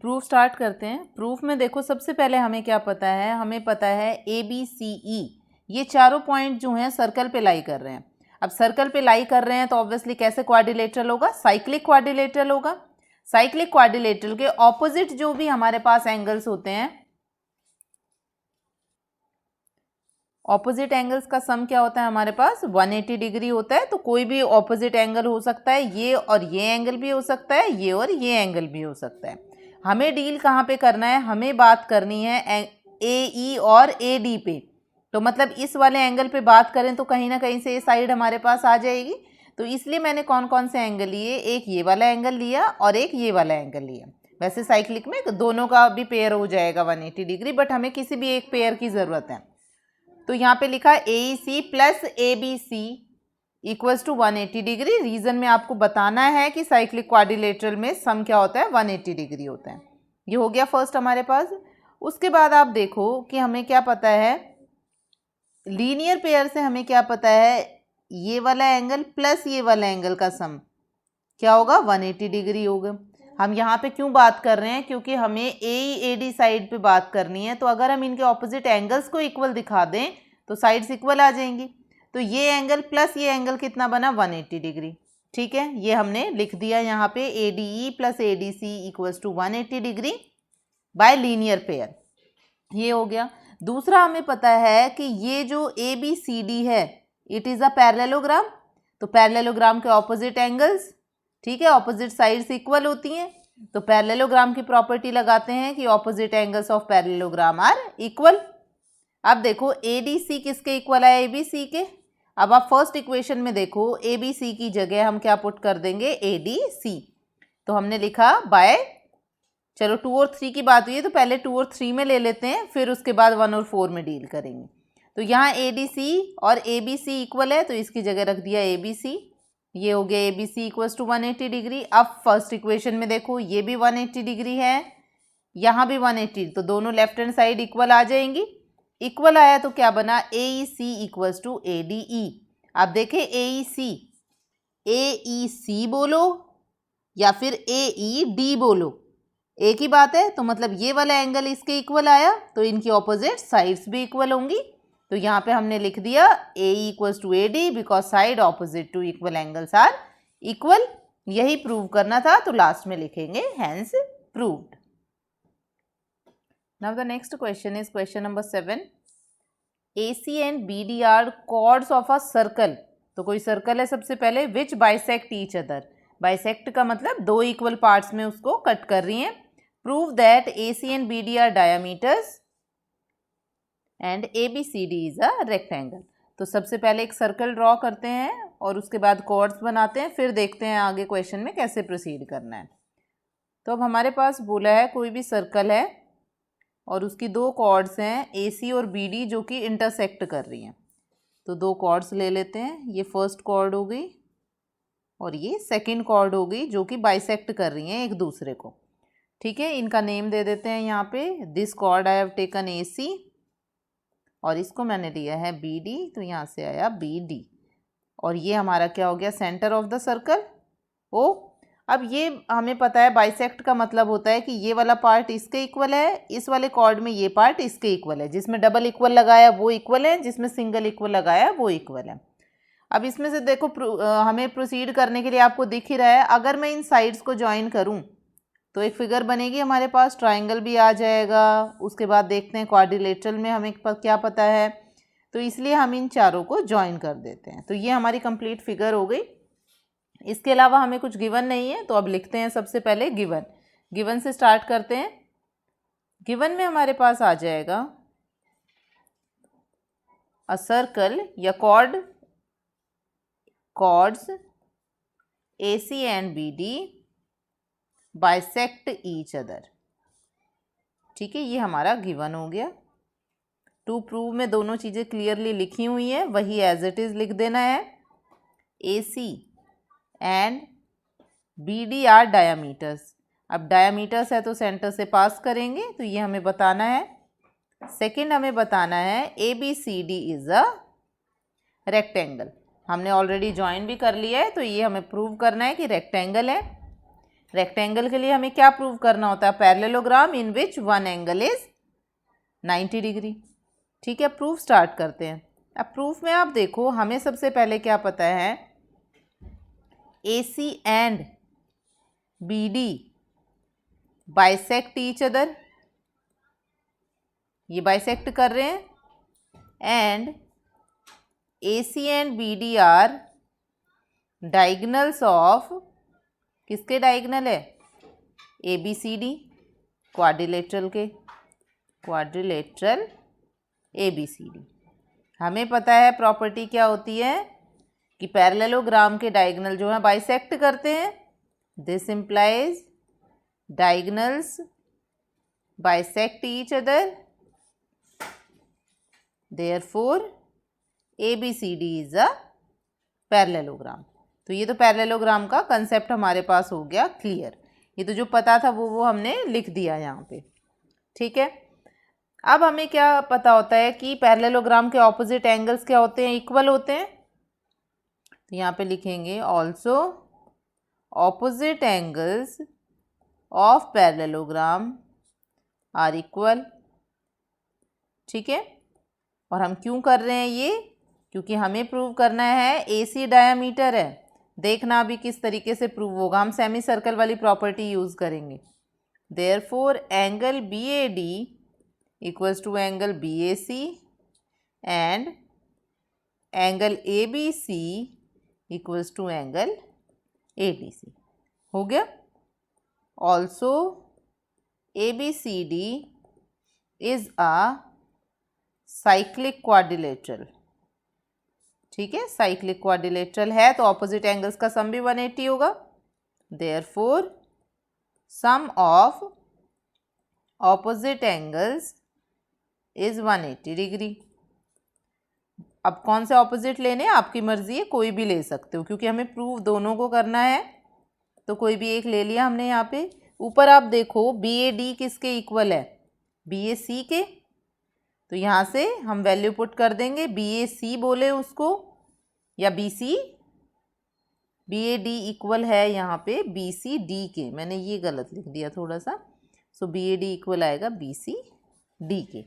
Proof start करते हैं। Proof में देखो सबसे पहले हमें क्या पता है, हमें पता है ए बी सी ई ये चारों पॉइंट जो हैं सर्कल पे लाई कर रहे हैं। अब सर्कल पे लाई कर रहे हैं तो ऑब्वियसली कैसे क्वाड्रिलेटरल होगा, साइक्लिक क्वाड्रिलेटरल होगा। साइक्लिक क्वाड्रिलेटरल के ऑपोजिट जो भी हमारे पास एंगल्स होते हैं, ऑपोजिट एंगल्स का सम क्या होता है हमारे पास 180 डिग्री होता है। तो कोई भी ऑपोजिट एंगल हो सकता है, ये और ये एंगल भी हो सकता है, ये और ये एंगल भी हो सकता है। हमें डील कहाँ पे करना है, हमें बात करनी है ए ई और ए डी पे। तो मतलब इस वाले एंगल पे बात करें तो कहीं ना कहीं से ये साइड हमारे पास आ जाएगी। तो इसलिए मैंने कौन कौन से एंगल लिए, एक ये वाला एंगल लिया और एक ये वाला एंगल लिया। वैसे साइक्लिक में दोनों का भी पेयर हो जाएगा 180 डिग्री, बट हमें किसी भी एक पेयर की ज़रूरत है। तो यहाँ पे लिखा A E C plus A B C equals to 180 degree. Reason में आपको बताना है कि साइक्लिक क्वाड्रिलेटरल में सम क्या होता है 180 डिग्री होता है। ये हो गया फर्स्ट हमारे पास। उसके बाद आप देखो कि हमें क्या पता है, लीनियर पेयर से हमें क्या पता है, ये वाला एंगल प्लस ये वाला एंगल का सम क्या होगा 180 डिग्री होगा। हम यहाँ पे क्यों बात कर रहे हैं, क्योंकि हमें ए डी साइड पे बात करनी है। तो अगर हम इनके ऑपोजिट एंगल्स को इक्वल दिखा दें तो साइड्स इक्वल आ जाएंगी। तो ये एंगल प्लस ये एंगल कितना बना 180 डिग्री। ठीक है, ये हमने लिख दिया यहाँ पे A D E plus A D C equals to 180 degree by linear pair. ये हो गया। दूसरा हमें पता है कि ये जो ए बी सी डी है इट इज़ अ पैरेललोग्राम। तो पैरेललोग्राम के ऑपोजिट एंगल्स, ठीक है, ऑपोजिट साइड्स इक्वल होती हैं। तो पैरेललोग्राम की प्रॉपर्टी लगाते हैं कि opposite angles of parallelogram are equal. अब देखो ए डी सी किसके इक्वल है, ए बी सी के। अब आप फर्स्ट इक्वेशन में देखो ए बी सी की जगह हम क्या पुट कर देंगे, ए डी सी। तो हमने लिखा बाय, चलो 2 और 3 की बात हुई है तो पहले 2 और 3 में ले लेते हैं, फिर उसके बाद 1 और 4 में डील करेंगे। तो यहाँ ए डी सी और ए बी सी इक्वल है तो इसकी जगह रख दिया ए बी सी। ये हो गया A B C equals to 180 degree. अब फर्स्ट इक्वेशन में देखो ये भी 180 डिग्री है, यहाँ भी 180, तो दोनों लेफ्ट हैंड साइड इक्वल आ जाएंगी। इक्वल आया तो क्या बना, A E C equals to A D E. अब देखें ए ई सी बोलो या फिर ए ई डी बोलो, एक ही बात है। तो मतलब ये वाला एंगल इसके इक्वल आया तो इनकी ऑपोजिट साइड्स भी इक्वल होंगी। तो यहाँ पे हमने लिख दिया A equals to A D because side opposite to equal angles are equal. यही प्रूव करना था तो लास्ट में लिखेंगे hence proved. Now the next question is question number 7। A C and B D are chords of a circle. तो कोई circle है सबसे पहले, which bisect each other. Bisect का मतलब दो इक्वल पार्ट्स में उसको कट कर रही हैं। Prove that A C and B D are diameters and A B C D is a rectangle. तो सबसे पहले एक सर्कल ड्रॉ करते हैं और उसके बाद कॉर्ड्स बनाते हैं, फिर देखते हैं आगे क्वेश्चन में कैसे प्रोसीड करना है। तो अब हमारे पास बोला है कोई भी सर्कल है और उसकी दो कॉर्ड्स हैं ए सी और बी डी जो कि इंटरसेक्ट कर रही हैं। तो दो कॉर्ड्स ले लेते हैं, ये फर्स्ट कॉर्ड हो गई और ये सेकंड कॉर्ड हो गई जो कि बाइसेक्ट कर रही हैं एक दूसरे को। ठीक है, इनका नेम दे देते हैं यहाँ पे। This chord I have taken A C और इसको मैंने लिया है बी डी, तो यहाँ से आया बी डी। और ये हमारा क्या हो गया, centre of the circle O. अब ये हमें पता है बाइसेक्ट का मतलब होता है कि ये वाला पार्ट इसके इक्वल है, इस वाले कॉर्ड में ये पार्ट इसके इक्वल है। जिसमें डबल इक्वल लगाया वो इक्वल है, जिसमें सिंगल इक्वल लगाया वो इक्वल है। अब इसमें से देखो हमें प्रोसीड करने के लिए आपको दिख ही रहा है, अगर मैं इन साइड्स को ज्वाइन करूं तो एक फिगर बनेगी हमारे पास, ट्राइंगल भी आ जाएगा। उसके बाद देखते हैं क्वाड्रिलेटरल में हमें क्या पता है, तो इसलिए हम इन चारों को ज्वाइन कर देते हैं। तो ये हमारी कंप्लीट फिगर हो गई। इसके अलावा हमें कुछ गिवन नहीं है, तो अब लिखते हैं सबसे पहले गिवन से स्टार्ट करते हैं। गिवन में हमारे पास आ जाएगा अ सर्कल या chords A C and B D bisect each other. ठीक है, ये हमारा गिवन हो गया। टू प्रूव में दोनों चीज़ें क्लियरली लिखी हुई हैं, वही एज इट इज़ लिख देना है। A C and B D are diameters. अब डायामीटर्स है तो सेंटर से पास करेंगे, तो ये हमें बताना है। सेकंड हमें बताना है A B C D is a rectangle. हमने ऑलरेडी ज्वाइन भी कर लिया है, तो ये हमें प्रूव करना है कि रेक्टेंगल है। रेक्टेंगल के लिए हमें क्या प्रूव करना होता है? Parallelogram in which one angle is 90 degree. ठीक है, प्रूफ स्टार्ट करते हैं। अब प्रूफ में आप देखो, हमें सबसे पहले क्या पता है, AC and BD bisect each other, ये बाइसेक्ट कर रहे हैं, and AC and BD are diagonals of, किसके डायगोनल है? ABCD, क्वाड्रिलेटरल के, क्वाड्रिलेटरल ABCD। हमें पता है प्रॉपर्टी क्या होती है कि पैरेललोग्राम के डायगोनल जो है बाइसेक्ट करते हैं। This implies diagonals bisect each other, therefore ABCD is a parallelogram. तो ये तो पैरेललोग्राम का कंसेप्ट हमारे पास हो गया क्लियर। ये तो जो पता था वो हमने लिख दिया यहाँ पे। ठीक है, अब हमें क्या पता होता है कि पैरेललोग्राम के ऑपोजिट एंगल्स क्या होते हैं? इक्वल होते हैं। तो यहाँ पे लिखेंगे also opposite angles of parallelogram are equal. ठीक है, और हम क्यों कर रहे हैं ये? क्योंकि हमें प्रूव करना है AC डायामीटर है। देखना अभी किस तरीके से प्रूव होगा, हम सेमी सर्कल वाली प्रॉपर्टी यूज़ करेंगे। Therefore angle BAD equals to angle BAC and angle ABC equals to angle ADC। हो गया। Also ABCD is a cyclic quadrilateral. ठीक है, साइक्लिक क्वाड्रिलेटरल है तो ऑपोजिट एंगल्स का सम भी 180 होगा। Therefore sum of opposite angles is 180 degree. अब कौन से ऑपोजिट लेने, आपकी मर्जी है, कोई भी ले सकते हो, क्योंकि हमें प्रूव दोनों को करना है तो कोई भी एक ले लिया हमने। यहाँ पे ऊपर आप देखो BAD किसके इक्वल है? BAC के। तो यहाँ से हम वैल्यू पुट कर देंगे, BAC बोले उसको या BC, BAD इक्वल है यहाँ पे BCD के। मैंने ये गलत लिख दिया थोड़ा सा, सो BAD इक्वल आएगा BCD के।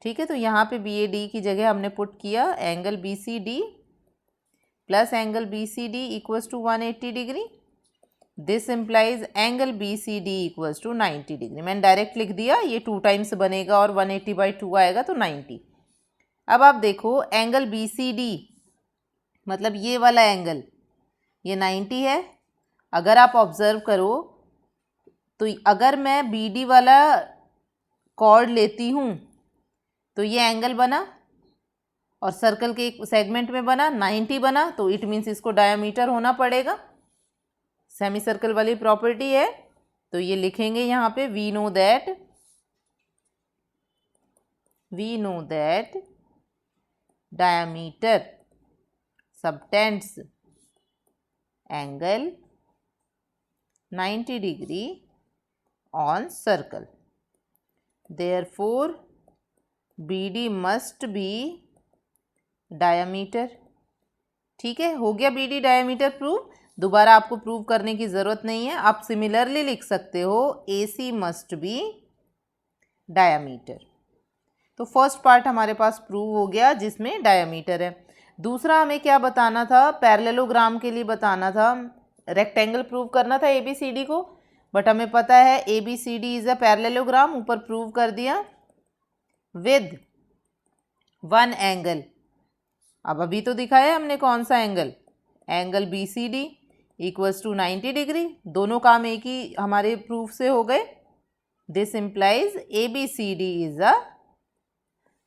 ठीक है, तो यहाँ पे BAD की जगह हमने पुट किया angle BCD plus angle BCD equals to 180 degree. This implies angle BCD equals to 90 degree. मैंने डायरेक्ट लिख दिया, ये 2 टाइम्स बनेगा और 180/2 आएगा तो 90। अब आप देखो एंगल BCD मतलब ये वाला एंगल, ये 90 है। अगर आप ऑब्जर्व करो तो अगर मैं BD वाला कॉर्ड लेती हूँ तो ये एंगल बना और सर्कल के एक सेगमेंट में बना, 90 बना, तो इट मीन्स इसको डायमीटर होना पड़ेगा। सेमी सर्कल वाली प्रॉपर्टी है, तो ये लिखेंगे यहाँ पे we know that diameter subtends angle 90 degree on circle. Therefore BD must be diameter. ठीक है, हो गया BD डायमीटर प्रूव। दोबारा आपको प्रूव करने की ज़रूरत नहीं है, आप सिमिलरली लिख सकते हो AC मस्ट बी डायमीटर। तो फर्स्ट पार्ट हमारे पास प्रूव हो गया जिसमें डायमीटर है। दूसरा हमें क्या बताना था? पैरेललोग्राम के लिए बताना था, रेक्टेंगल प्रूव करना था ABCD को, बट हमें पता है ABCD इज अ पैरेललोग्राम, ऊपर प्रूव कर दिया विद वन एंगल। अब अभी तो दिखाया हमने कौन सा angle, angle BCD equals to 90 degree. दोनों काम एक ही हमारे प्रूफ से हो गए। This implies ABCD is a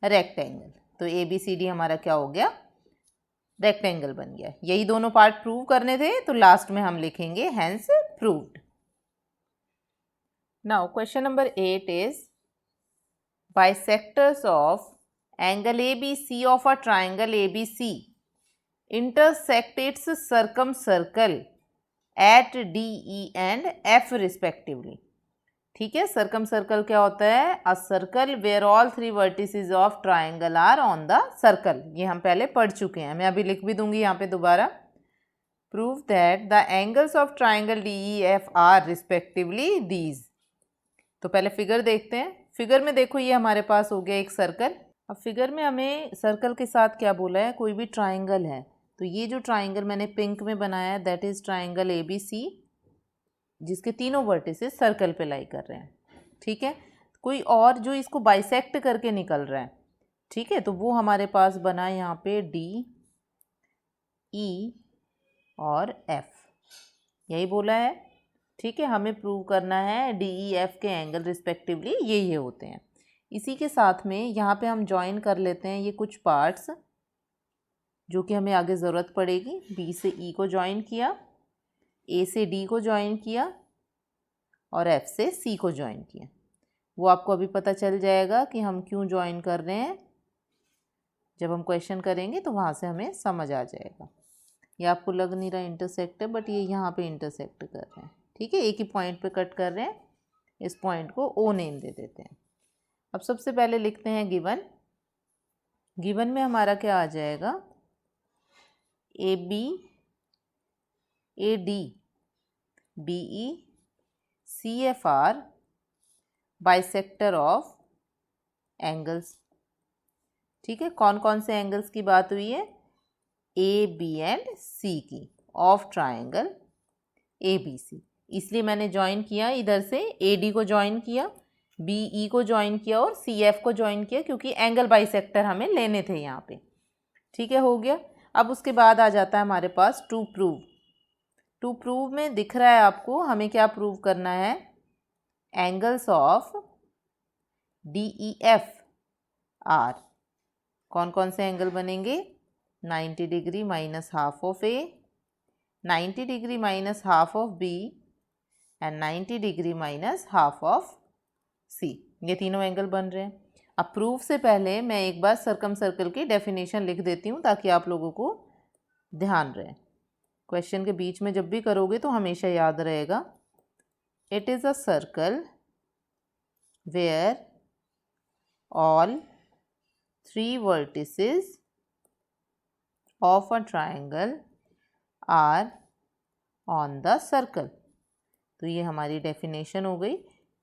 rectangle. तो ABCD हमारा क्या हो गया? रेक्टेंगल बन गया। यही दोनों पार्ट प्रूव करने थे, तो लास्ट में हम लिखेंगे hence proved. Now question number 8 is bisectors of angle ABC of a triangle ABC intersect its circumcircle at DE and F respectively। ठीक है, सर्कम सर्कल क्या होता है? A circle where all 3 vertices of triangle are on the circle. ये हम पहले पढ़ चुके हैं, मैं अभी लिख भी दूंगी यहाँ पे दोबारा। Prove that the angles of triangle DEF are respectively these. तो पहले फिगर देखते हैं। फिगर में देखो ये हमारे पास हो गया एक सर्कल। अब फिगर में हमें सर्कल के साथ क्या बोला है, कोई भी ट्राइंगल है। तो ये जो ट्राइंगल मैंने पिंक में बनाया है दैट इज़ ट्राइंगल ABC, जिसके तीनों वर्टिसेस सर्कल पे लाई कर रहे हैं। ठीक है, कोई और जो इसको बाइसेक्ट करके निकल रहा है, ठीक है, तो वो हमारे पास बना है यहाँ पे DE और F, यही बोला है। ठीक है, हमें प्रूव करना है DEF के एंगल रिस्पेक्टिवली ये होते हैं। इसी के साथ में यहाँ पे हम ज्वाइन कर लेते हैं ये कुछ पार्ट्स जो कि हमें आगे ज़रूरत पड़ेगी। B से E को ज्वाइन किया, A से D को ज्वाइन किया और F से C को ज्वाइन किया। वो आपको अभी पता चल जाएगा कि हम क्यों ज्वाइन कर रहे हैं। जब हम क्वेश्चन करेंगे तो वहाँ से हमें समझ आ जाएगा। ये आपको लग नहीं रहा इंटरसेक्ट है, बट ये यहाँ पे इंटरसेक्ट कर रहे हैं। ठीक है, एक ही पॉइंट पे कट कर रहे हैं। इस पॉइंट को O नेम दे देते हैं। अब सबसे पहले लिखते हैं गिवन। गिवन में हमारा क्या आ जाएगा, AB AD BE CFR bisector of angles. ठीक है, कौन कौन से एंगल्स की बात हुई है, A B एंड C की, ऑफ ट्राइंगल ABC। इसलिए मैंने ज्वाइन किया इधर से, AD को ज्वाइन किया, BE को ज्वाइन किया और CF को ज्वाइन किया, क्योंकि एंगल बाइसेक्टर हमें लेने थे यहाँ पे। ठीक है, हो गया। अब उसके बाद आ जाता है हमारे पास टू प्रूव। टू प्रूव में दिख रहा है आपको हमें क्या प्रूव करना है, एंगल्स ऑफ DEF आर। कौन कौन से एंगल बनेंगे, 90 degree minus half of A, 90 degree minus half of B and 90 degree minus half of C। ये तीनों एंगल बन रहे हैं। अब प्रूफ से पहले मैं एक बार सर्कम सर्कल की डेफिनेशन लिख देती हूँ ताकि आप लोगों को ध्यान रहे। क्वेश्चन के बीच में जब भी करोगे तो हमेशा याद रहेगा। It is a circle where all 3 vertices of a triangle are on the circle। तो ये हमारी डेफिनेशन हो गई।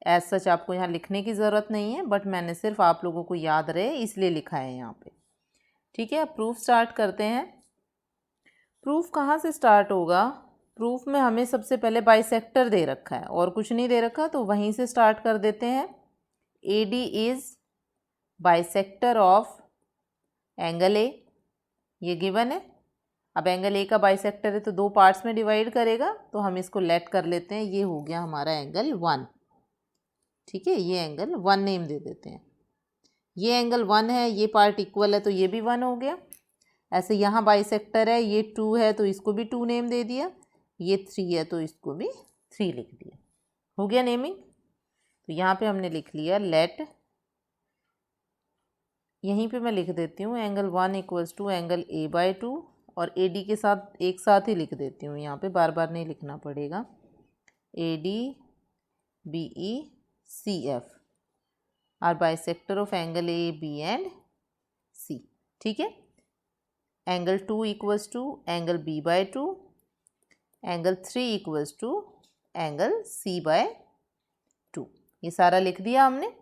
एज सच आपको यहाँ लिखने की ज़रूरत नहीं है, बट मैंने सिर्फ आप लोगों को याद रहे इसलिए लिखा है यहाँ पे। ठीक है, अब प्रूफ स्टार्ट करते हैं। प्रूफ कहाँ से स्टार्ट होगा, प्रूफ में हमें सबसे पहले बाइसेक्टर दे रखा है और कुछ नहीं दे रखा, तो वहीं से स्टार्ट कर देते हैं। AD is bisector of angle A, ये गिवन है। अब एंगल A का बाइसेक्टर है तो 2 पार्ट्स में डिवाइड करेगा, तो हम इसको लेट कर लेते हैं। ये हो गया हमारा एंगल 1। ठीक है, ये एंगल 1 नेम दे देते हैं। ये एंगल 1 है, ये पार्ट इक्वल है तो ये भी 1 हो गया। ऐसे यहाँ बाइसेक्टर है, ये 2 है तो इसको भी 2 नेम दे दिया, ये 3 है तो इसको भी 3 लिख दिया। हो गया नेमिंग। तो यहाँ पे हमने लिख लिया लेट, यहीं पे मैं लिख देती हूँ angle 1 equals to angle A/2 और AD के साथ एक साथ ही लिख देती हूँ, यहाँ पे बार बार नहीं लिखना पड़ेगा। AD BE CF are bisector of angle AB and C। ठीक है, angle 2 equals to angle B/2, angle 3 equals to angle C/2। ये सारा लिख दिया हमने,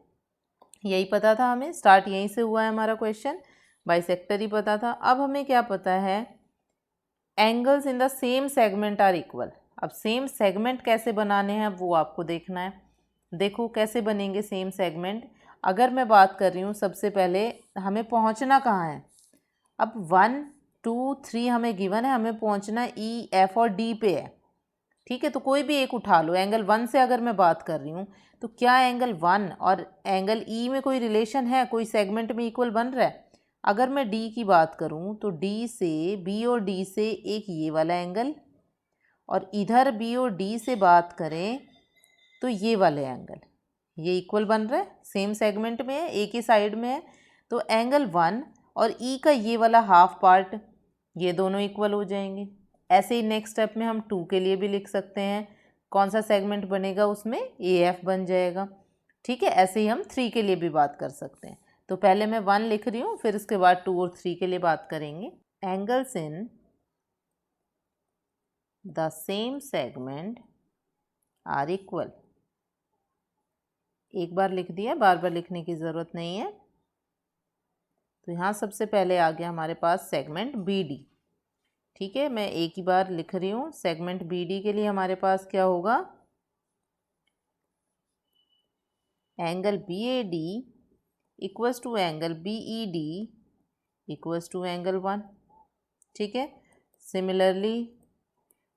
यही पता था हमें, स्टार्ट यहीं से हुआ है हमारा क्वेश्चन, बाइसेक्टर ही पता था। अब हमें क्या पता है, angles in the same segment are equal. अब सेम सेगमेंट कैसे बनाने हैं वो आपको देखना है। देखो कैसे बनेंगे सेम सेगमेंट। अगर मैं बात कर रही हूँ, सबसे पहले हमें पहुँचना कहाँ है, अब 1 2 3 हमें गिवन है, हमें पहुँचना E F और D पे है। ठीक है, तो कोई भी एक उठा लो। एंगल 1 से अगर मैं बात कर रही हूँ तो क्या एंगल 1 और एंगल E में कोई रिलेशन है, कोई सेगमेंट में इक्वल बन रहा है। अगर मैं D की बात करूँ तो D से B और D से एक ये वाला एंगल, और इधर B और D से बात करें तो ये वाले एंगल, ये इक्वल बन रहा है, सेम सेगमेंट में है, एक ही साइड में है। तो एंगल 1 और E का ये वाला हाफ पार्ट, ये दोनों इक्वल हो जाएंगे। ऐसे ही नेक्स्ट स्टेप में हम 2 के लिए भी लिख सकते हैं, कौन सा सेगमेंट बनेगा उसमें AF बन जाएगा। ठीक है, ऐसे ही हम 3 के लिए भी बात कर सकते हैं। तो पहले मैं 1 लिख रही हूँ, फिर उसके बाद 2 और 3 के लिए बात करेंगे। Angles in the same segment are equal. एक बार लिख दिया, बार बार लिखने की ज़रूरत नहीं है। तो यहाँ सबसे पहले आ गया हमारे पास सेगमेंट बी डी। ठीक है, मैं एक ही बार लिख रही हूँ। सेगमेंट बी डी के लिए हमारे पास क्या होगा, angle B A D equals to angle B E D equals to angle 1। ठीक है, सिमिलरली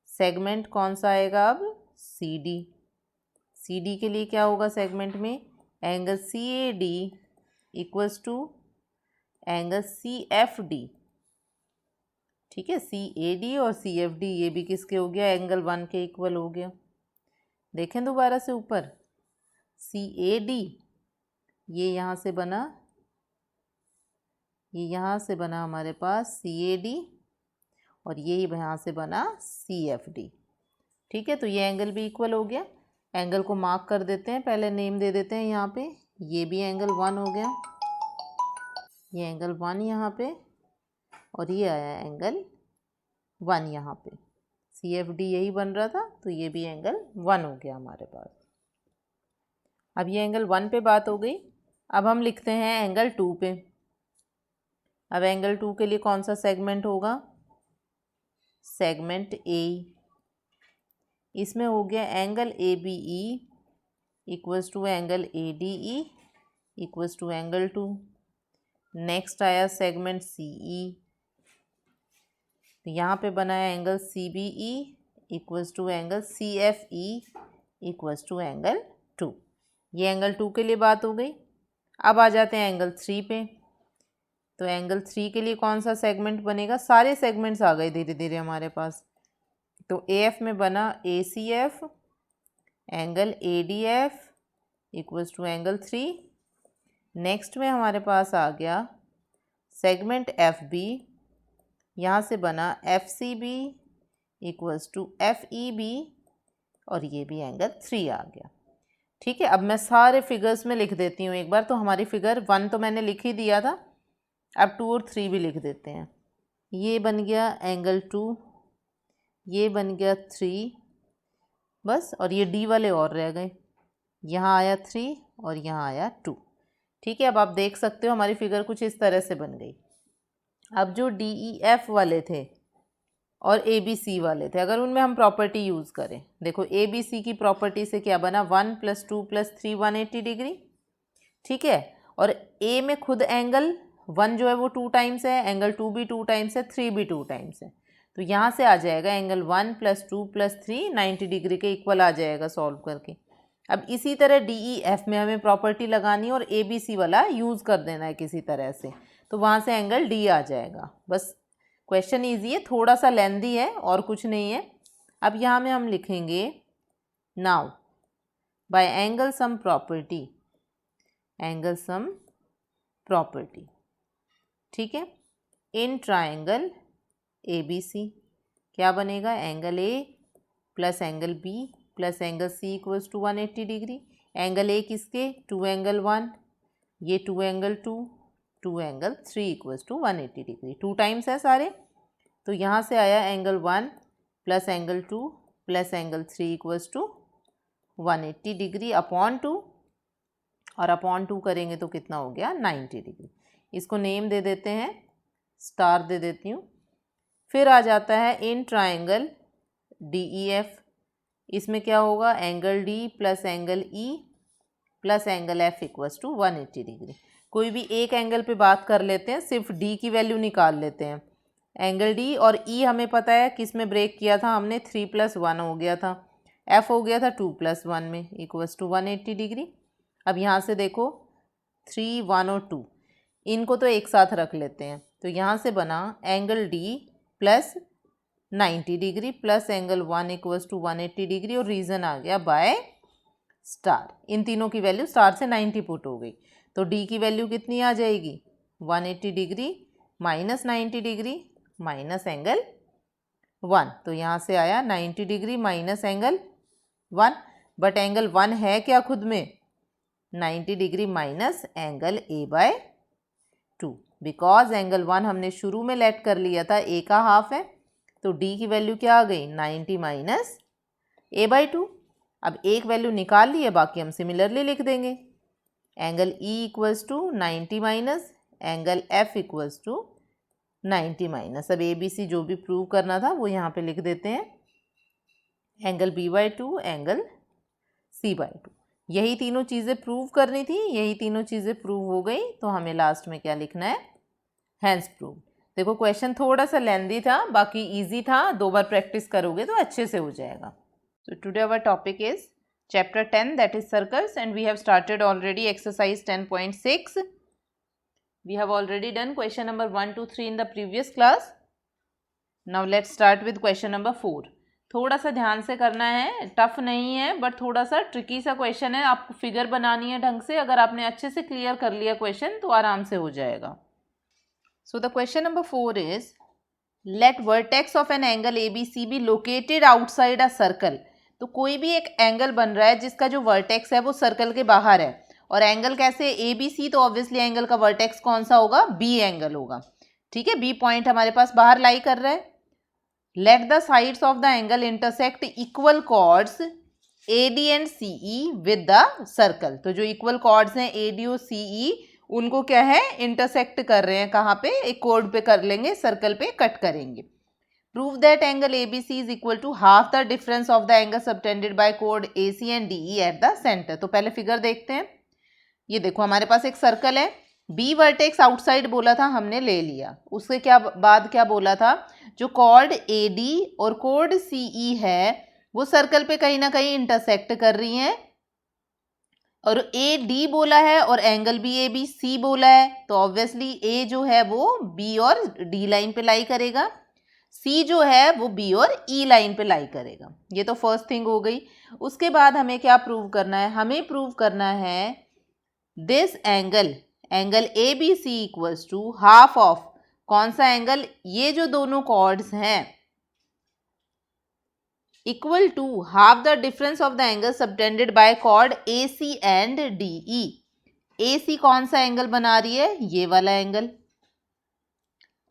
सेगमेंट कौन सा आएगा अब, सी डी। सी डी के लिए क्या होगा सेगमेंट में, angle C A D equals to angle C F D. ठीक है, सी ए डी और सी एफ डी ये भी किसके हो गया, एंगल 1 के इक्वल हो गया। देखें दोबारा से ऊपर, सी ए डी ये यहाँ से बना, ये यहाँ से बना हमारे पास सी ए डी, और ये यहाँ से बना सी एफ डी। ठीक है, तो ये एंगल भी इक्वल हो गया। एंगल को मार्क कर देते हैं, पहले नेम दे देते हैं यहाँ पे। ये भी एंगल 1 हो गया, ये एंगल 1 यहाँ पे, और ये आया एंगल 1 यहाँ पे। सी एफ डी यही बन रहा था, तो ये भी एंगल 1 हो गया हमारे पास। अब ये एंगल 1 पे बात हो गई। अब हम लिखते हैं एंगल 2 पे। अब एंगल 2 के लिए कौन सा सेगमेंट होगा, सेगमेंट ए। इसमें हो गया angle A B E equals to angle A D E equals to angle 2। Next आया सेगमेंट सी ई, तो यहाँ पे बना है angle C B E equals to angle C F E equals to angle 2। ये एंगल 2 के लिए बात हो गई। अब आ जाते हैं एंगल 3 पे। तो एंगल 3 के लिए कौन सा सेगमेंट बनेगा, सारे सेगमेंट्स आ गए धीरे धीरे हमारे पास। तो ए एफ में बना A C F, angle A D F equals to angle 3। Next में हमारे पास आ गया सेगमेंट एफ बी, यहाँ से बना F C B equals to F E B, और ये भी एंगल 3 आ गया। ठीक है, अब मैं सारे फिगर्स में लिख देती हूँ एक बार। तो हमारी फिगर 1 तो मैंने लिख ही दिया था, अब 2 और 3 भी लिख देते हैं। ये बन गया एंगल 2, ये बन गया 3 बस, और ये डी वाले और रह गए। यहाँ आया 3 और यहाँ आया 2। ठीक है, अब आप देख सकते हो हमारी फिगर कुछ इस तरह से बन गई। अब जो डी ई एफ वाले थे और ए बी सी वाले थे, अगर उनमें हम प्रॉपर्टी यूज़ करें, देखो ए बी सी की प्रॉपर्टी से क्या बना, 1 + 2 + 3 180 डिग्री। ठीक है, और ए में खुद एंगल 1 जो है वो 2 टाइम्स है, एंगल 2 भी 2 टाइम्स है, 3 भी 2 टाइम्स है। तो यहाँ से आ जाएगा एंगल 1 + 2 + 3 90 डिग्री के इक्वल आ जाएगा सॉल्व करके। अब इसी तरह डी ई एफ में हमें प्रॉपर्टी लगानी है और ए बी सी वाला यूज़ कर देना है किसी तरह से, तो वहाँ से एंगल डी आ जाएगा। बस क्वेश्चन ईजी है, थोड़ा सा लेंदी है और कुछ नहीं है। अब यहाँ में हम लिखेंगे now by angle sum property, angle sum property. ठीक है, in triangle A B C क्या बनेगा, angle A plus angle B plus angle C equals to 180 degree. Angle A किसके, 2 एंगल 1, ये 2 angle 2, 2 angle 3 equals to 180 degree. 2 times है सारे, तो यहाँ से आया angle 1 plus angle 2 plus angle 3 equals to 180 degree upon 2, और अपॉन 2 करेंगे तो कितना हो गया, 90 डिग्री। इसको नेम दे देते हैं, स्टार दे देती हूँ। फिर आ जाता है in triangle D E F, इसमें क्या होगा, angle D plus angle E plus angle F equals to 180 degree. कोई भी एक एंगल पे बात कर लेते हैं, सिर्फ डी की वैल्यू निकाल लेते हैं। एंगल डी और ई हमें पता है किस में ब्रेक किया था हमने, 3 + 1 हो गया था, एफ हो गया था 2 + 1 में इक्वल्स टू 180 डिग्री। अब यहाँ से देखो 3, 1 और 2 इनको तो एक साथ रख लेते हैं, तो यहाँ से बना angle D plus 90 degree plus angle 1 equals to 180 degree, और रीज़न आ गया बाय स्टार। इन तीनों की वैल्यू स्टार से 90 पुट हो गई, तो डी की वैल्यू कितनी आ जाएगी, 180 degree minus 90 degree minus angle 1। तो यहाँ से आया 90 degree minus angle 1, but angle 1 है क्या खुद में, 90 degree minus angle A/2, because angle 1 हमने शुरू में लेट कर लिया था, A का हाफ है, तो डी की वैल्यू क्या आ गई 90 माइनस a/2। अब एक वैल्यू निकाल ली है, बाकी हम सिमिलरली लिख देंगे। Angle E equals to 90 minus angle F equals to 90 minus. अब ए बी सी जो भी प्रूव करना था वो यहाँ पे लिख देते हैं, एंगल b/2 एंगल c/2। यही तीनों चीज़ें प्रूव करनी थी, यही तीनों चीज़ें प्रूव हो गई, तो हमें लास्ट में क्या लिखना है, हैंस प्रूव। देखो क्वेश्चन थोड़ा सा लेंदी था, बाकी इजी था, 2 बार प्रैक्टिस करोगे तो अच्छे से हो जाएगा। So today our topic is chapter 10, that is circles, and we have started already exercise 10.6. We have already done question number 1 to 3 in the previous class. Now let's start with question number 4. थोड़ा सा ध्यान से करना है, tough नहीं है but थोड़ा सा ट्रिकी सा क्वेश्चन है, आपको फिगर बनानी है ढंग से। अगर आपने अच्छे से क्लियर कर लिया क्वेश्चन तो आराम से हो जाएगा। So the question number 4 is, let vertex of an angle ABC be located outside a circle. तो कोई भी एक एंगल बन रहा है जिसका जो वर्टेक्स है वो सर्कल के बाहर है, और एंगल कैसे ए बी सी, तो ऑब्वियसली एंगल का वर्टेक्स कौन सा होगा, बी एंगल होगा। ठीक है, बी पॉइंट हमारे पास बाहर लाई कर रहा है। Let the sides of the angle intersect equal chords A D and C E with the circle. तो जो इक्वल कॉर्ड्स हैं ए डी और सी ई, उनको क्या है, इंटरसेक्ट कर रहे हैं, कहाँ पे, एक कोड पे कर लेंगे, सर्कल पे कट करेंगे। Prove that angle ABC is equal to half the difference of the angle subtended by chord AC and DE at the center. तो पहले फिगर देखते हैं। ये देखो हमारे पास एक सर्कल है, B वर्टेक्स आउटसाइड बोला था, हमने ले लिया। उसके क्या बाद क्या बोला था, जो कॉर्ड AD और कॉर्ड CE है वो सर्कल पे कहीं ना कहीं इंटरसेक्ट कर रही हैं, और AD बोला है और एंगल भी ABC बोला है, तो ऑब्वियसली A जो है वो B और D लाइन पे लाई करेगा, C जो है वो B और E लाइन पे लाई करेगा। ये तो फर्स्ट थिंग हो गई। उसके बाद हमें क्या प्रूव करना है, हमें प्रूव करना है this angle A B C equals to half of, कौन सा एंगल, ये जो दोनों कॉर्ड्स हैं, equal to half the difference of the angle subtended by chord A C and D E. A C कौन सा एंगल बना रही है, ये वाला एंगल,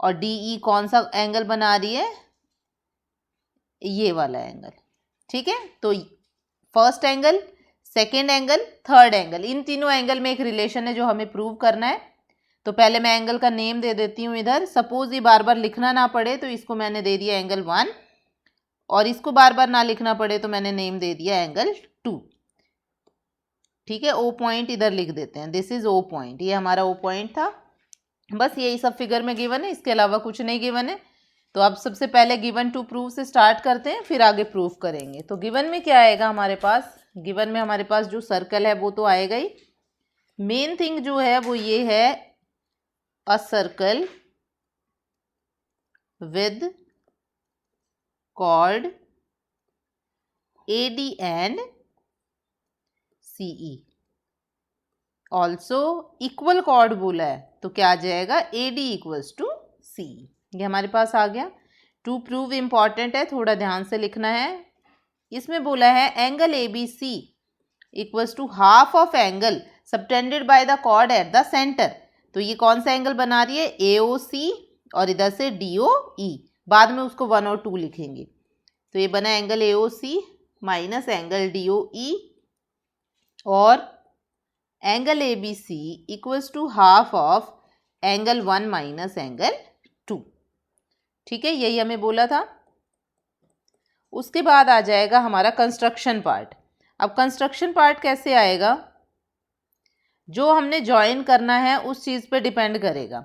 और डी ई कौन सा एंगल बना रही है, ये वाला एंगल। ठीक है, तो first angle, second angle, third angle, इन तीनों एंगल में एक रिलेशन है जो हमें प्रूव करना है। तो पहले मैं एंगल का नेम दे देती हूँ इधर, सपोज ये बार बार लिखना ना पड़े तो इसको मैंने दे दिया एंगल 1, और इसको बार बार ना लिखना पड़े तो मैंने नेम दे दिया एंगल 2। ठीक है, ओ पॉइंट इधर लिख देते हैं, दिस इज ओ पॉइंट, ये हमारा ओ पॉइंट था। बस यही सब फिगर में गिवन है, इसके अलावा कुछ नहीं गिवन है। तो अब सबसे पहले गिवन टू प्रूव से स्टार्ट करते हैं, फिर आगे प्रूव करेंगे। तो गिवन में क्या आएगा हमारे पास, गिवन में हमारे पास जो सर्कल है वो तो आएगा ही। मेन थिंग जो है वो ये है, a circle with chord A D and C E, also equal chord बोला है, तो क्या आ जाएगा, A D equals to C. ये हमारे पास आ गया। टू प्रूव इंपॉर्टेंट है, थोड़ा ध्यान से लिखना है। इसमें बोला है angle A B C equals to half of angle subtended by the chord at the centre. तो ये कौन सा एंगल बना रही है, ए ओ सी, और इधर से डी ओ ई, बाद में उसको 1 और 2 लिखेंगे। तो ये बना angle A O C minus angle D O E, और angle A B C equals to half of angle 1 minus angle 2। ठीक है, यही हमें बोला था। उसके बाद आ जाएगा हमारा कंस्ट्रक्शन पार्ट। अब कंस्ट्रक्शन पार्ट कैसे आएगा, जो हमने ज्वाइन करना है उस चीज़ पे डिपेंड करेगा।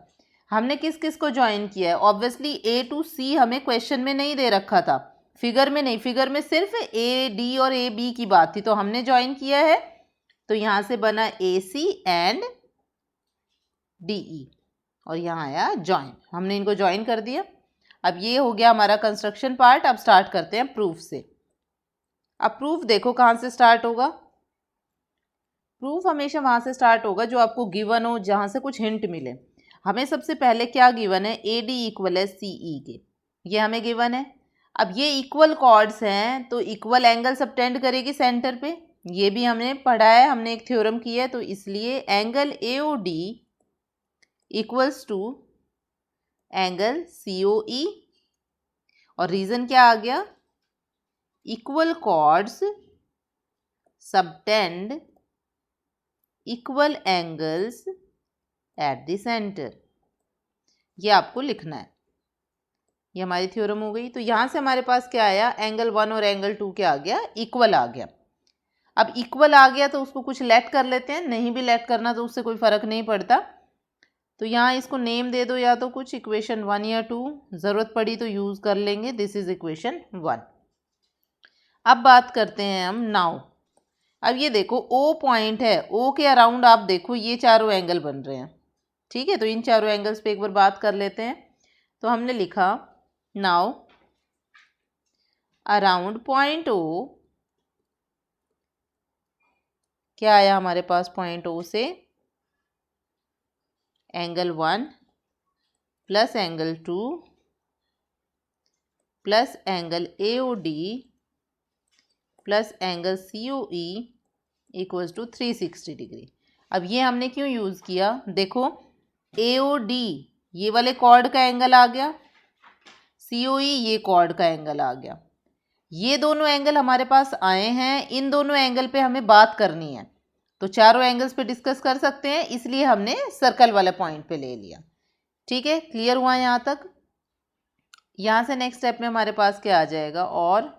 हमने किस किस को ज्वाइन किया है, ऑब्वियसली ए टू सी हमें क्वेश्चन में नहीं दे रखा था, फिगर में नहीं, फिगर में सिर्फ ए डी और ए बी की बात थी, तो हमने ज्वाइन किया है। तो यहाँ से बना ए सी एंड डी ई, और यहाँ आया ज्वाइन, हमने इनको ज्वाइन कर दिया। अब ये हो गया हमारा कंस्ट्रक्शन पार्ट। अब स्टार्ट करते हैं प्रूफ से। अब प्रूफ देखो कहाँ से स्टार्ट होगा, प्रूफ हमेशा वहाँ से स्टार्ट होगा जो आपको गिवन हो, जहाँ से कुछ हिंट मिले। हमें सबसे पहले क्या गिवन है, ए डी इक्वल है सी ई के, ये हमें गिवन है। अब ये इक्वल कॉर्ड्स हैं तो इक्वल एंगल सबटेंड करेगी सेंटर पे, ये भी हमने पढ़ा है, हमने एक थ्योरम किया है। तो इसलिए angle A O D equals to angle C O E, और रीज़न क्या आ गया, equal chords subtend equal angles at the centre. ये आपको लिखना है। ये हमारी थ्योरम हो गई। तो यहाँ से हमारे पास क्या आया, एंगल 1 और एंगल 2 क्या आ गया, इक्वल आ गया। अब इक्वल आ गया तो उसको कुछ लेट कर लेते हैं, नहीं भी लेट करना तो उससे कोई फ़र्क नहीं पड़ता। तो यहाँ इसको नेम दे दो, या तो कुछ इक्वेशन 1 या 2, ज़रूरत पड़ी तो यूज़ कर लेंगे। This is equation 1। अब बात करते हैं हम नाउ। अब ये देखो ओ पॉइंट है, ओ के अराउंड आप देखो ये चारों एंगल बन रहे हैं, ठीक है। तो इन चारों एंगल्स पे एक बार बात कर लेते हैं। तो हमने लिखा नाउ अराउंड पॉइंट ओ, क्या आया हमारे पास पॉइंट ओ से, angle 1 plus angle 2 plus angle AOD plus angle COE equals to 360 degree. अब ये हमने क्यों यूज़ किया, देखो AOD ये वाले कॉर्ड का एंगल आ गया, COE ये कॉर्ड का एंगल आ गया। ये दोनों एंगल हमारे पास आए हैं, इन दोनों एंगल पे हमें बात करनी है। तो चारों एंगल्स पे डिस्कस कर सकते हैं, इसलिए हमने सर्कल वाले पॉइंट पे ले लिया। ठीक है, क्लियर हुआ यहाँ तक। यहाँ से नेक्स्ट स्टेप में हमारे पास क्या आ जाएगा, और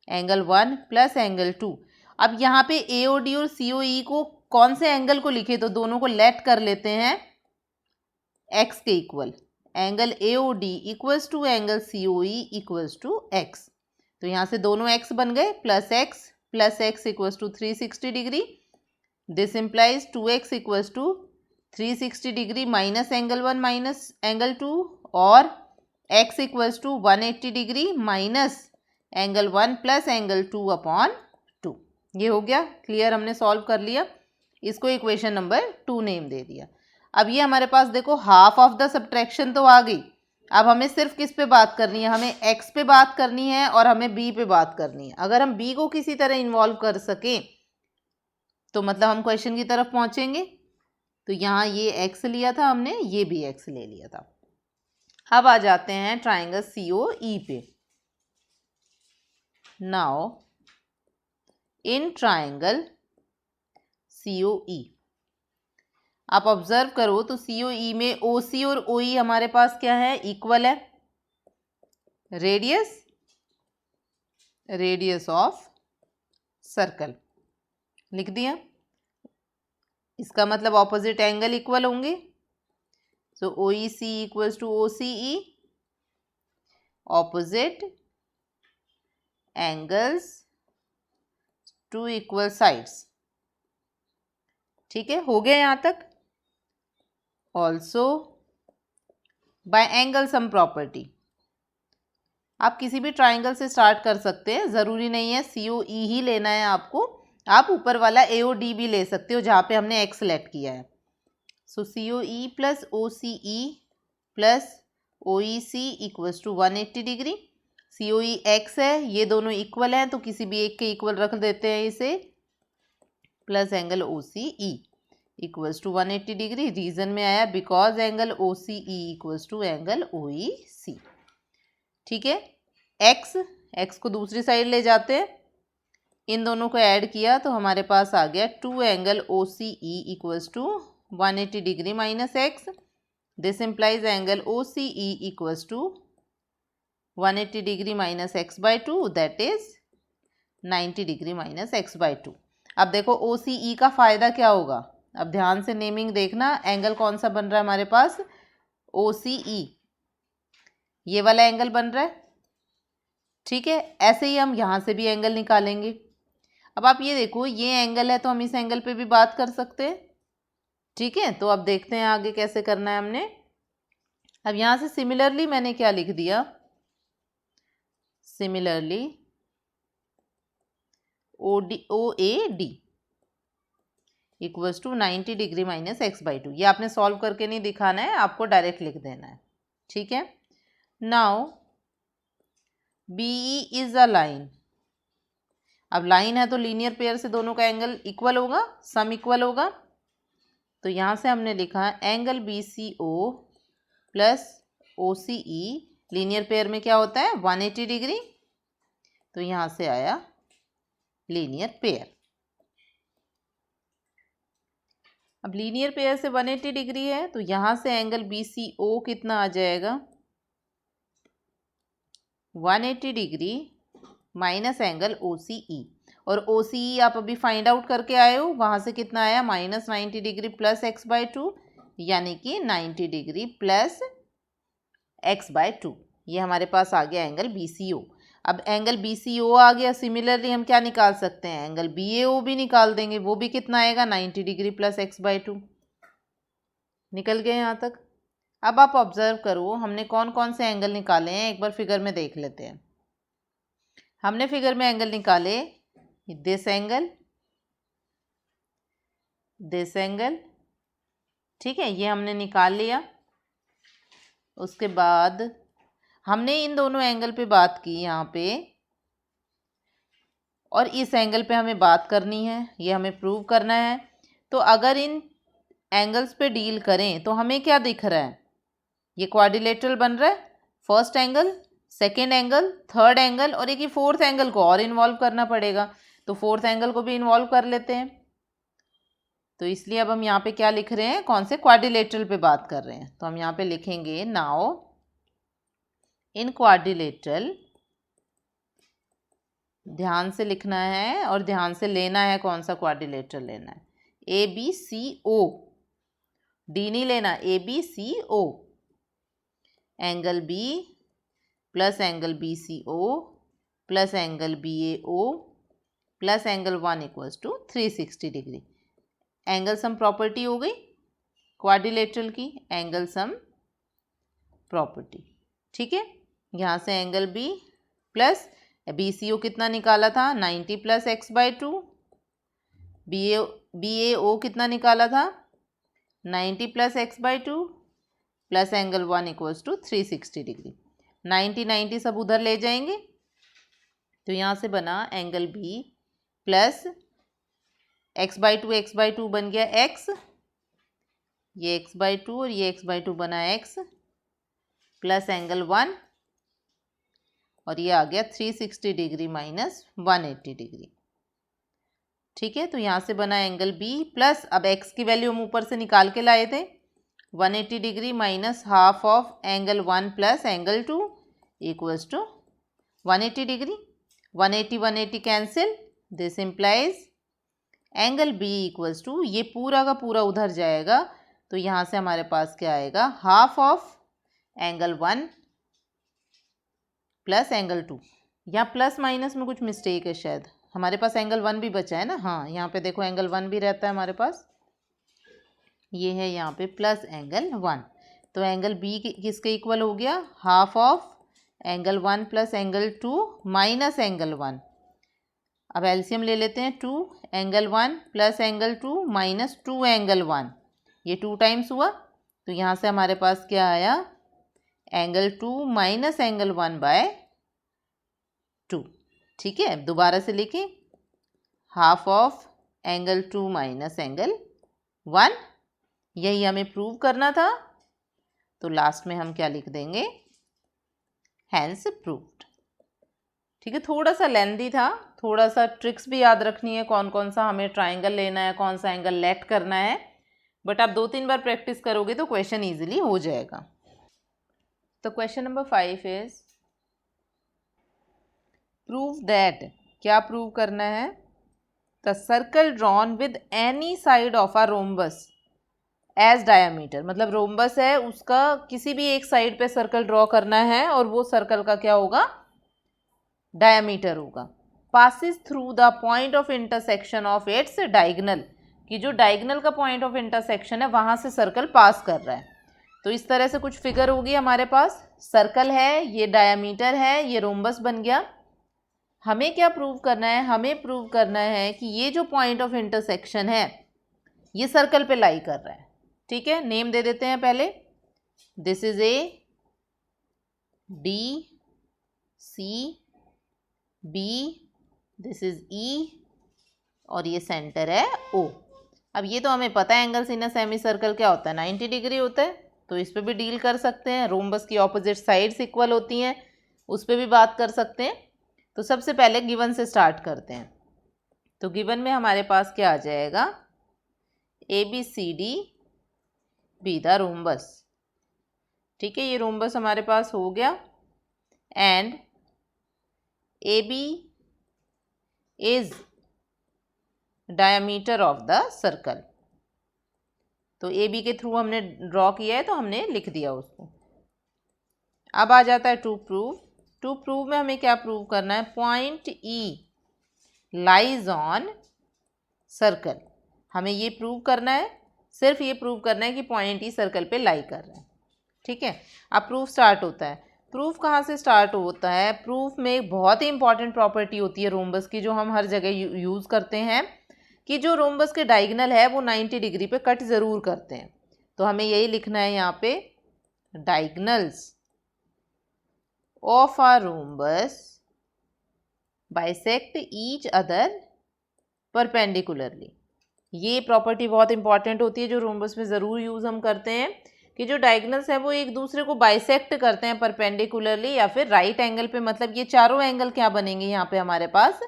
एंगल 1 प्लस एंगल 2। अब यहाँ पे AOD और COE को कौन से एंगल को लिखे, तो दोनों को लेट कर लेते हैं x के equal. Angle AOD equals to angle COE equals to x। तो यहाँ से दोनों x बन गए, plus x equals to 360 degree. This implies 2x equals to 360 degree minus angle 1 minus angle 2, और x equals to 180 degree minus angle 1 plus angle 2 upon 2। ये हो गया क्लियर, हमने सॉल्व कर लिया। इसको इक्वेशन नंबर 2 नेम दे दिया। अब ये हमारे पास देखो हाफ ऑफ द सब्ट्रैक्शन तो आ गई। अब हमें सिर्फ किस पे बात करनी है, हमें x पे बात करनी है और हमें b पे बात करनी है। अगर हम b को किसी तरह इन्वॉल्व कर सकें तो मतलब हम क्वेश्चन की तरफ पहुंचेंगे। तो यहाँ ये x लिया था हमने, ये भी x ले लिया था। अब आ जाते हैं ट्राइंगल COE पे। नाउ इन ट्राइंगल COE आप ऑब्जर्व करो तो COE में OC और OE हमारे पास क्या है, इक्वल है। रेडियस ऑफ सर्कल लिख दिया, इसका मतलब ऑपोजिट एंगल इक्वल होंगे। So OEC equals to OCE, opposite angles to equal sides. ठीक है, हो गया यहाँ तक। Also by angle sum property, आप किसी भी ट्राइंगल से स्टार्ट कर सकते हैं, ज़रूरी नहीं है COE ही लेना है आपको। आप ऊपर वाला AOD भी ले सकते हो जहाँ पे हमने x सेलेक्ट किया है। So COE plus OCE plus OEC equals to 180 degree. COE x है, ये दोनों इक्वल हैं तो किसी भी एक के इक्वल रख देते हैं इसे, plus angle OCE equals to 180 degree. Reason में आया because angle OCE equals to angle OEC। ठीक है, x को दूसरी साइड ले जाते हैं, इन दोनों को ऐड किया तो हमारे पास आ गया 2 angle OCE equals to 180 degree minus x। This implies angle OCE equals to 180 degree minus x by 2, that is 90 degree minus x by 2। अब देखो OCE का फ़ायदा क्या होगा, अब ध्यान से नेमिंग देखना, एंगल कौन सा बन रहा है हमारे पास, OCE, ये वाला एंगल बन रहा है। ठीक है, ऐसे ही हम यहाँ से भी एंगल निकालेंगे। अब आप ये देखो ये एंगल है तो हम इस एंगल पे भी बात कर सकते हैं। ठीक है, तो अब देखते हैं आगे कैसे करना है हमने। अब यहाँ से सिमिलरली मैंने क्या लिख दिया, similarly OAD equals to 90 degree minus x by 2। ये आपने सॉल्व करके नहीं दिखाना है, आपको डायरेक्ट लिख देना है। ठीक है, now BE is a line. अब लाइन है तो लीनियर पेयर से दोनों का एंगल इक्वल होगा, सम इक्वल होगा। तो यहाँ से हमने लिखा angle BCO plus OCE linear pair में क्या होता है 180 डिग्री, तो यहाँ से आया लीनियर पेयर। अब लीनियर पेयर से 180 डिग्री है तो यहाँ से एंगल BCO कितना आ जाएगा 180 डिग्री माइनस एंगल OCE, और OCE आप अभी फाइंड आउट करके आए हो, वहाँ से कितना आया -90 डिग्री प्लस x/2, यानी कि 90 डिग्री प्लस x/2। ये हमारे पास आ गया एंगल BCO। अब एंगल BCO आ गया, सिमिलरली हम क्या निकाल सकते हैं एंगल BAO भी निकाल देंगे, वो भी कितना आएगा 90 डिग्री प्लस x/2। निकल गए यहाँ तक। अब आप ऑब्जर्व करो हमने कौन कौन से एंगल निकाले हैं, एक बार फिगर में देख लेते हैं। हमने फिगर में एंगल निकाले दिस एंगल, दिस एंगल, ठीक है, ये हमने निकाल लिया। उसके बाद हमने इन दोनों एंगल पे बात की यहाँ पे, और इस एंगल पे हमें बात करनी है, ये हमें प्रूव करना है। तो अगर इन एंगल्स पे डील करें तो हमें क्या दिख रहा है, ये क्वाड्रिलेटरल बन रहा है, first angle, second angle, third angle, और एक ये फोर्थ एंगल को और इन्वॉल्व करना पड़ेगा, तो फोर्थ एंगल को भी इन्वॉल्व कर लेते हैं। तो इसलिए अब हम यहाँ पे क्या लिख रहे हैं, कौन से क्वाड्रिलेटरल पे बात कर रहे हैं, तो हम यहाँ पे लिखेंगे नाउ इन क्वाड्रिलेटरल, ध्यान से लिखना है और ध्यान से लेना है कौन सा क्वाड्रिलेटरल लेना है, ABCO, डी नहीं लेना, ABCO, angle B plus angle BCO plus angle BAO plus angle 1 equals to 360 degree. Angle sum property हो गई क्वाड्रिलेटरल की, एंगल सम प्रॉपर्टी, ठीक है। यहाँ से एंगल B प्लस BCO कितना निकाला था 90 प्लस x/2, BAO कितना निकाला था 90 plus x/2 plus angle 1 equals to 360 degree. 90 सब उधर ले जाएंगे, तो यहाँ से बना एंगल B प्लस x/2 बन गया x, ये x/2 और ये x/2 बना x, प्लस एंगल 1, और ये आ गया 360 डिग्री माइनस 180 डिग्री, ठीक है। तो यहाँ से बना एंगल B प्लस, अब x की वैल्यू हम ऊपर से निकाल के लाए थे, 180 degree minus half of angle 1 plus angle 2 equals to 180 degree. 180 cancel, this implies angle B equals to, ये पूरा का पूरा उधर जाएगा, तो यहाँ से हमारे पास क्या आएगा half of angle 1 plus angle 2। यहाँ प्लस माइनस में कुछ मिस्टेक है शायद, हमारे पास एंगल 1 भी बचा है ना, हाँ यहाँ पे देखो एंगल 1 भी रहता है हमारे पास, ये है यहाँ पे प्लस एंगल 1, तो एंगल B किसके इक्वल हो गया half of angle 1 plus angle 2 minus angle 1। अब एलसीएम ले लेते हैं, 2 angle 1 plus angle 2 minus 2 angle 1, ये 2 टाइम्स हुआ, तो यहाँ से हमारे पास क्या आया एंगल 2 माइनस एंगल 1 बाय 2, ठीक है। दोबारा से लिखें, half of angle 2 minus angle 1, यही हमें प्रूव करना था, तो लास्ट में हम क्या लिख देंगे हैंस प्रूव्ड, ठीक है। थोड़ा सा लेंथी था, थोड़ा सा ट्रिक्स भी याद रखनी है, कौन कौन सा हमें ट्राइंगल लेना है, कौन सा एंगल लेट करना है, बट आप 2-3 बार प्रैक्टिस करोगे तो क्वेश्चन ईजिली हो जाएगा। तो question number 5 is prove that, क्या प्रूव करना है, the circle drawn with any side of a rhombus as diameter, मतलब रोम्बस है उसका किसी भी एक साइड पे सर्कल ड्रॉ करना है और वो सर्कल का क्या होगा डायमीटर होगा, passes through the point of intersection of its diagonal, कि जो डायगोनल का पॉइंट ऑफ इंटरसेक्शन है वहाँ से सर्कल पास कर रहा है। तो इस तरह से कुछ फिगर होगी हमारे पास, सर्कल है, ये डायमीटर है, ये रोम्बस बन गया। हमें क्या प्रूव करना है, हमें प्रूव करना है कि ये जो पॉइंट ऑफ इंटरसेक्शन है ये सर्कल पे लाई कर रहा है, ठीक है। नेम दे देते हैं पहले, this is A, D, C, B, this is E, और ये सेंटर है ओ। अब ये तो हमें पता है angles in a semi circle क्या होता है 90 डिग्री होता है, तो इस पे भी डील कर सकते हैं। रोम्बस की ऑपोजिट साइड्स इक्वल होती हैं, उस पे भी बात कर सकते हैं। तो सबसे पहले गिवन से स्टार्ट करते हैं। तो गिवन में हमारे पास क्या आ जाएगा, ABCD बी द रोम्बस। ठीक है, ये रोम्बस हमारे पास हो गया। And AB is diameter of the circle. तो AB के थ्रू हमने ड्रॉ किया है तो हमने लिख दिया उसको। अब आ जाता है टू प्रूव। टू प्रूव में हमें क्या प्रूव करना है, point E lies on circle. हमें ये प्रूव करना है, सिर्फ ये प्रूव करना है कि पॉइंट E सर्कल पे लाई कर रहा है। ठीक है, अब प्रूफ स्टार्ट होता है। प्रूफ कहाँ से स्टार्ट होता है, प्रूफ में एक बहुत ही इंपॉर्टेंट प्रॉपर्टी होती है रोम्बस की, जो हम हर जगह यूज़ करते हैं, कि जो रोम्बस के डायगोनल है वो 90 डिग्री पे कट ज़रूर करते हैं। तो हमें यही लिखना है यहाँ पे, diagonals of a rhombus bisect each other perpendicularly. ये प्रॉपर्टी बहुत इंपॉर्टेंट होती है जो रोम्बस में ज़रूर यूज़ हम करते हैं, कि जो डायगोनल्स हैं वो एक दूसरे को बाइसेक्ट करते हैं परपेंडिकुलरली या फिर राइट एंगल पे। मतलब ये चारों एंगल क्या बनेंगे यहाँ पे हमारे पास,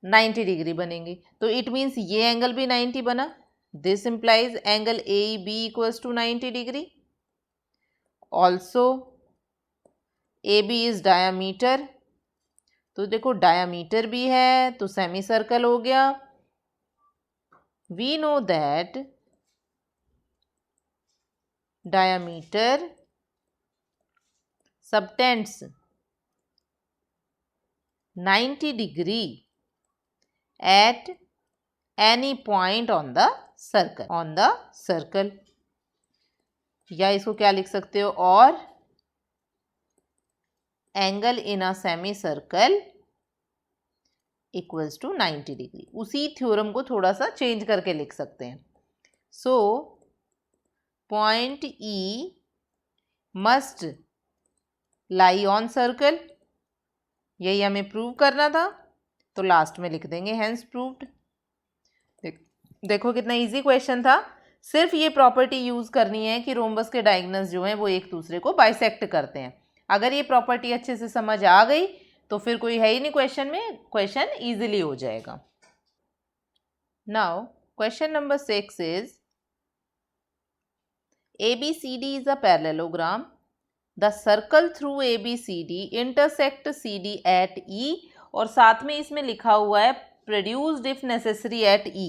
90 डिग्री बनेंगे। तो इट मीन्स ये एंगल भी 90 बना। This implies angle AEB equals to 90 degree. Also AB is diameter. तो देखो डायामीटर भी है तो सेमी सर्कल हो गया। We know that diameter subtends 90 degree at any point on the circle। या इसको क्या लिख सकते हो, और angle in a semi circle equals to 90 degree. उसी थ्योरम को थोड़ा सा चेंज करके लिख सकते हैं। So point E must lie on circle, यही हमें प्रूव करना था, तो लास्ट में लिख देंगे हेंस प्रूव्ड। देखो कितना इजी क्वेश्चन था। सिर्फ ये प्रॉपर्टी यूज़ करनी है कि रोम्बस के डायगोनल्स जो हैं वो एक दूसरे को बाइसेक्ट करते हैं। अगर ये प्रॉपर्टी अच्छे से समझ आ गई तो फिर कोई है ही नहीं क्वेश्चन में, क्वेश्चन इजीली हो जाएगा। Now question number 6 is ABCD is a parallelogram. The circle through ABCD intersect CD at E, और साथ में इसमें लिखा हुआ है produced if necessary at E।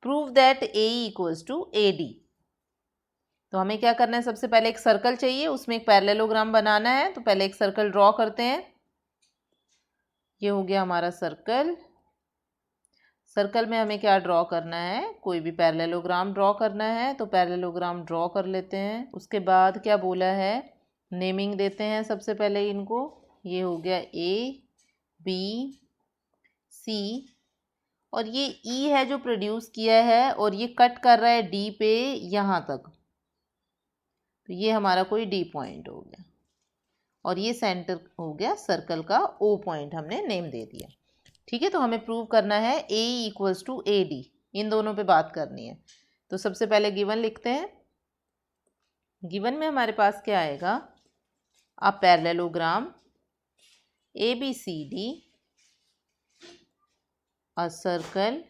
Prove that AE equals to AD। तो हमें क्या करना है, सबसे पहले एक सर्कल चाहिए, उसमें एक पैरेललोग्राम बनाना है। तो पहले एक सर्कल ड्रॉ करते हैं। ये हो गया हमारा सर्कल। सर्कल में हमें क्या ड्रॉ करना है, कोई भी पैरेललोग्राम ड्रॉ करना है। तो पैरेललोग्राम ड्रॉ कर लेते हैं। उसके बाद क्या बोला है, नेमिंग देते हैं सबसे पहले इनको। ये हो गया A B C, और ये E है जो प्रोड्यूस किया है, और ये कट कर रहा है D पे यहाँ तक। तो ये हमारा कोई D पॉइंट हो गया, और ये सेंटर हो गया सर्कल का O पॉइंट, हमने नेम दे दिया। ठीक है, तो हमें प्रूव करना है AE इक्वल्स टू AD, इन दोनों पे बात करनी है। तो सबसे पहले गिवन लिखते हैं। गिवन में हमारे पास क्या आएगा, a parallelogram ABCD, a circle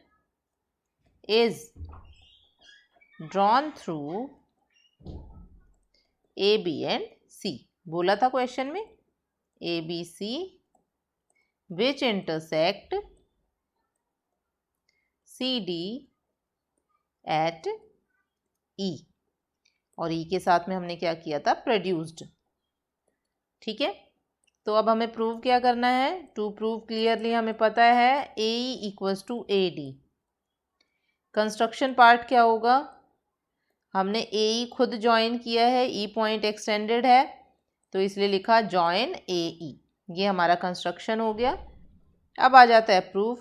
is drawn through AB and C। बोला था क्वेश्चन में ABC which intersect CD at E, और E के साथ में हमने क्या किया था, प्रोड्यूस्ड। ठीक है, तो अब हमें प्रूव क्या करना है। टू प्रूव क्लियरली हमें पता है AE equals to AD। Construction part क्या होगा, हमने AE खुद ज्वाइन किया है, E पॉइंट एक्सटेंडेड है, तो इसलिए लिखा जॉइन AE। ये हमारा कंस्ट्रक्शन हो गया। अब आ जाता है प्रूफ।